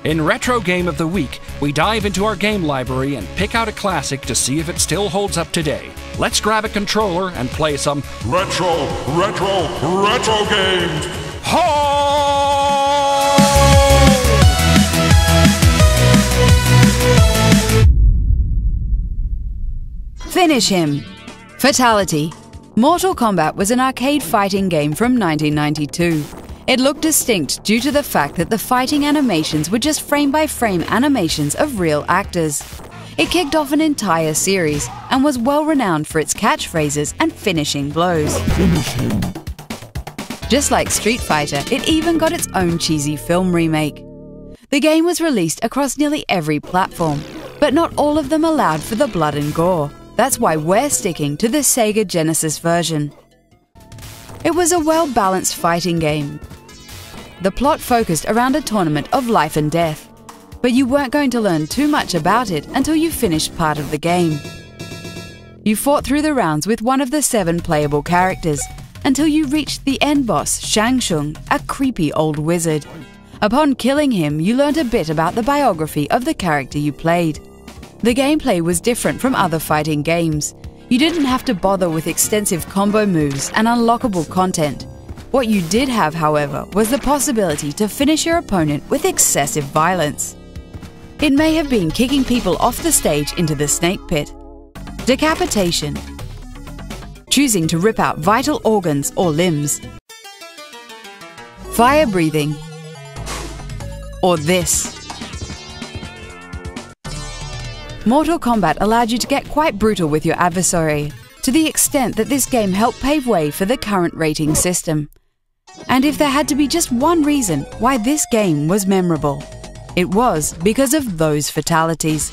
In Retro Game of the Week, we dive into our game library and pick out a classic to see if it still holds up today. Let's grab a controller and play some retro games. Finish him! Fatality. Mortal Kombat was an arcade fighting game from 1992. It looked distinct due to the fact that the fighting animations were just frame-by-frame animations of real actors. It kicked off an entire series and was well renowned for its catchphrases and finishing blows. Just like Street Fighter, it even got its own cheesy film remake. The game was released across nearly every platform, but not all of them allowed for the blood and gore. That's why we're sticking to the Sega Genesis version. It was a well-balanced fighting game. The plot focused around a tournament of life and death, but you weren't going to learn too much about it until you finished part of the game. You fought through the rounds with one of the 7 playable characters until you reached the end boss, Shang Tsung, a creepy old wizard. Upon killing him, you learned a bit about the biography of the character you played. The gameplay was different from other fighting games. You didn't have to bother with extensive combo moves and unlockable content. What you did have, however, was the possibility to finish your opponent with excessive violence. It may have been kicking people off the stage into the snake pit, decapitation, choosing to rip out vital organs or limbs, fire breathing, or this. Mortal Kombat allowed you to get quite brutal with your adversary, to the extent that this game helped pave way for the current rating system. And if there had to be just one reason why this game was memorable, it was because of those fatalities.